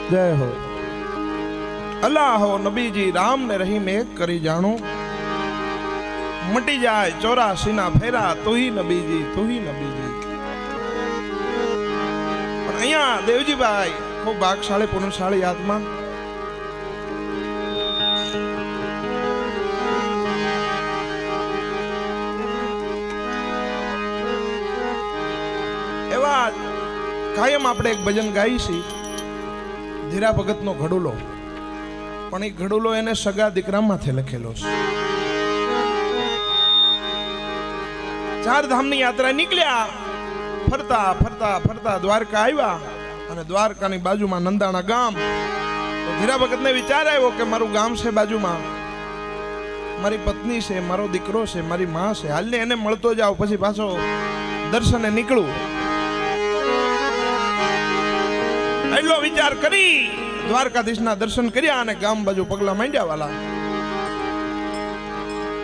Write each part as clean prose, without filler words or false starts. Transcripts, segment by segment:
जय हो। अल्लाह हो नबी जी राम ने रहीम एक करी जानो, मटी जाए 84 ना फेरा, तू ही नबी जी, तू ही नबी जी। पण अहिया देवजी भाई खूब भागशाળી પુણ્યશાળી આત્મા એવા કાયમ આપણે એક ભજન ગાઈ છી, ધીરા ભગતનો ઘડુલો, પણ એ ઘડુલો એને સગા દીકરામાંથી લખેલો છે। ચાર ધામની યાત્રા નીકળ્યા, ફરતા ફરતા ફરતા દ્વારકા આવ્યા અને દ્વારકાની બાજુમાં નંદાણા ગામ। તો ધીરા ભગતને વિચાર આવ્યો કે મારું ગામ છે બાજુમાં, મારી પત્ની છે, મારો દીકરો છે, મારી માં છે, હાલને એને મળતો જાવ, પછી પાછો દર્શને નીકળું। એટલો વિચાર કરી દ્વારકાધીશના દર્શન કર્યા અને ગામ બાજુ પગલા માંડ્યા વાલા।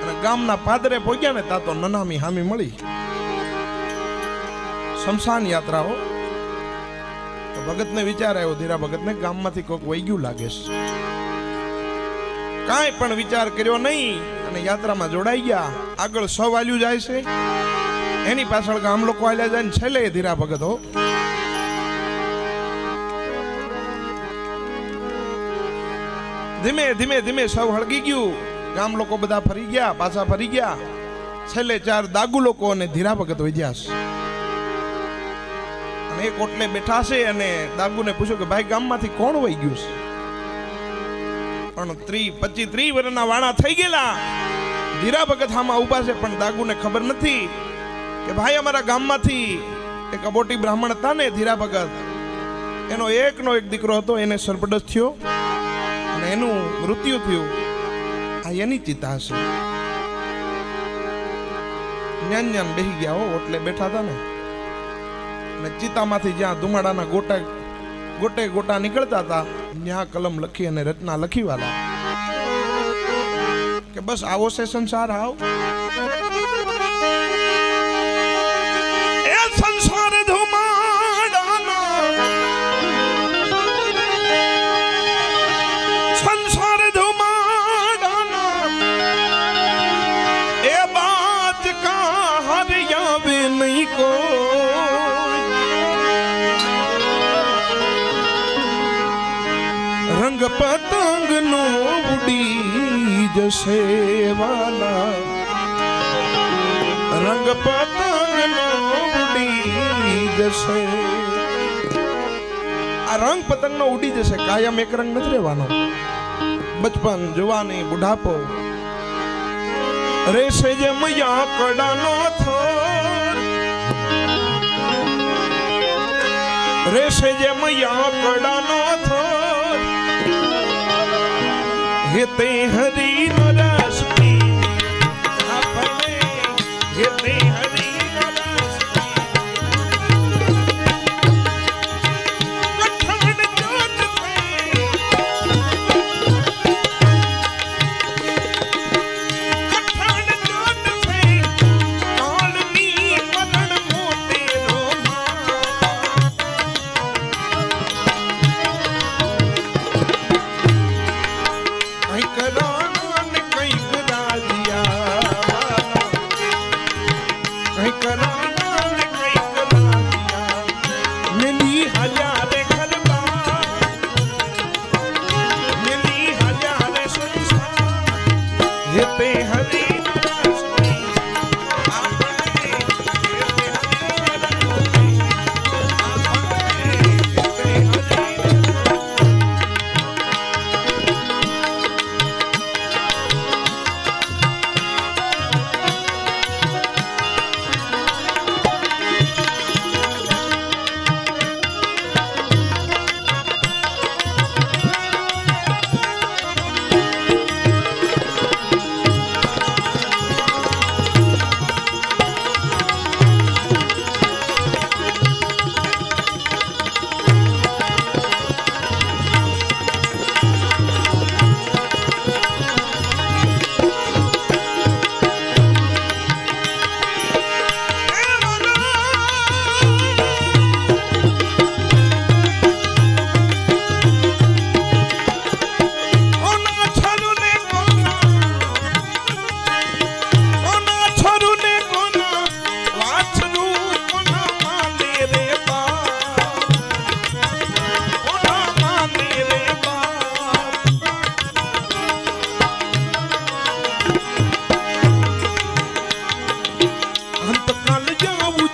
અને ગામના પાદરે પહોંચ્યા ને તા તો નનામી હામી મળી, શમશાન યાત્રાઓ। તો ભગતને વિચાર આવ્યો, ધીરા ભગતને ગામમાંથી કોઈક વહી ગયું લાગે છે। કાંઈ પણ વિચાર કર્યો નહીં અને યાત્રામાં જોડાઈ ગયા। આગળ 100 વાલ્યું જાય છે, એની પાછળ ગામ લોકો હાલ્યા જાય ને છેલ્લે ધીરા ભગત હો ધીમે ધીમે ધીમે સૌ હળગી ગયું। ગામ લોકો બધા ફરી ગયા, પાછા ફરી ગયા। છેલ્લે 4 દાગુ લોકો અને ધીરા ભગત વધ્યા છે। અને એક ઓટલે બેઠા છે અને દાગુને પૂછ્યું કે ભાઈ ગામમાંથી કોણ વહી ગયું છે? પણ 25-30 વર્ષના વાણા થઈ ગયેલા ધીરા ભગત હામાં ઊભા છે, પણ દાગુને ખબર નથી કે ભાઈ અમારા ગામમાંથી એક અબોટી બ્રાહ્મણ હતા ને ધીરા ભગત, એનો એકનો એક દીકરો હતો, એને સર્પદંશ થયો અને એનું મૃત્યુ થયું। આ એની ચિતા છે। ન્યાન ન્યાન બેહી ગયા હો, ઓટલે બેઠા હતા ને, અને ચિતામાંથી જ્યાં ધુમાડાના ગોટે ગોટા નીકળતા હતા ત્યાં કલમ લખી અને રચના લખી વાલા કે બસ આવો છે સંસાર। આવ એ સંસાર ધુમાડાનો, સંસાર ધુમાડાનો, એ બાત કા હરિયાવે નહીં કો, રંગ પતંગ નો ઉડી જશે વાલા, રંગ પતંગ નો ઉડી જશે। આ રંગ પતંગ નો ઉડી જશે, કાયમ એક રંગ નથી રહેવાનો। બચપન, જવાની, બુઢાપો રેસે જે મૈયા કડાનો થોર, રેસે જે મૈયા કડાનો થોર, हेते हरि नो रस पी आपने, हेते हरि नो रस पी कठण जोत थे, कठण जोत थे कालनी मदन मोते रोमा।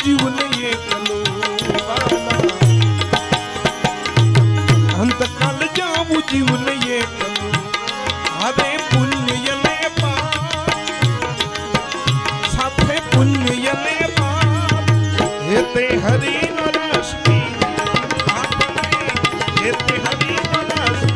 જીવને એકલો વાલા અંતકાલ જાવું જીવને એકલો અરે પુણ્ય ને પાપ સાથે પુણ્ય ને પાપ હેતે હરી નરસ હેતે હરી નરસ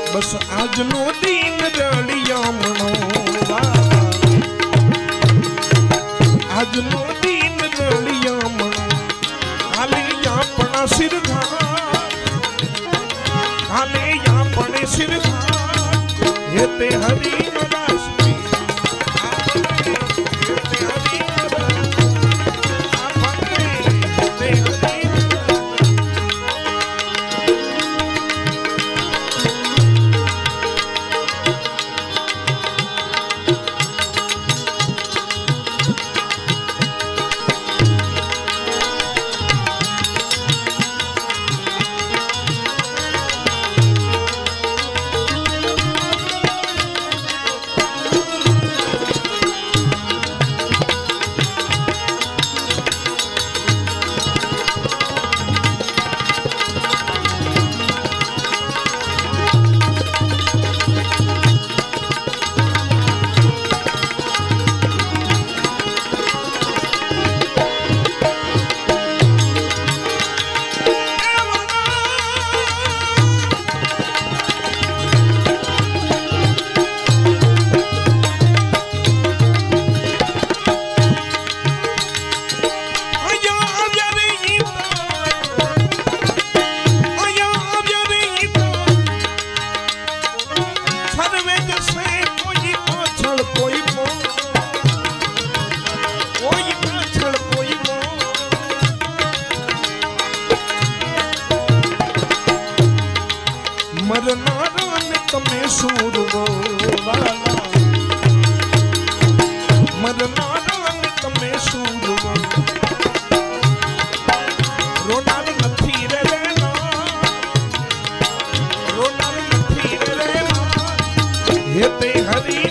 બસ આજનો દિન રળિયામણો આજનો દિન રળિયામણો કાલે આપણા સિરઘાટ કાલે આપણે સિરઘાટ હેતે હરી મરનારા ને તમે સુરવો વાલા મરનારા ને તમે સુરવો રોનાર નથી રે રોનાર નથી રે હેતે હરી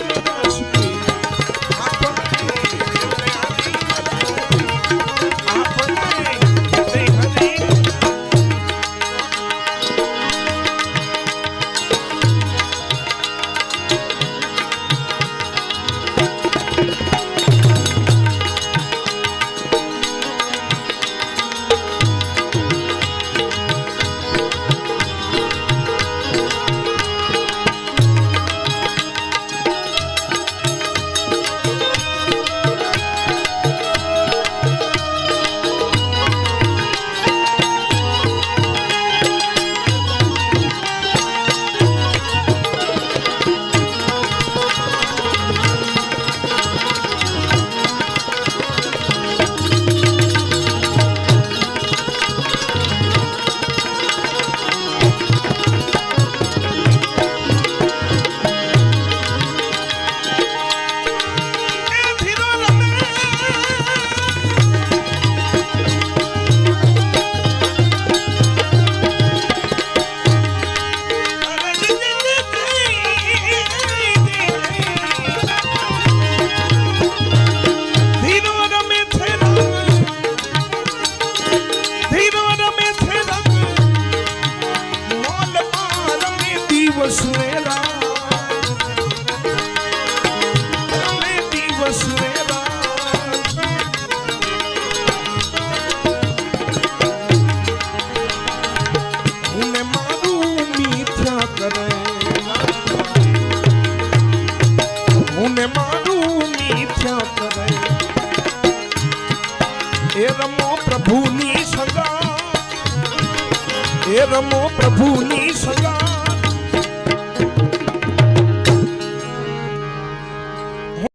દિવસ ને રાત રમે દિવસ ને રાત ઉને મારું મિથ્યા કરે ઉને મારું મિથ્યા કરે એ રમો પ્રભુની સગા એ રમો પ્રભુની સગા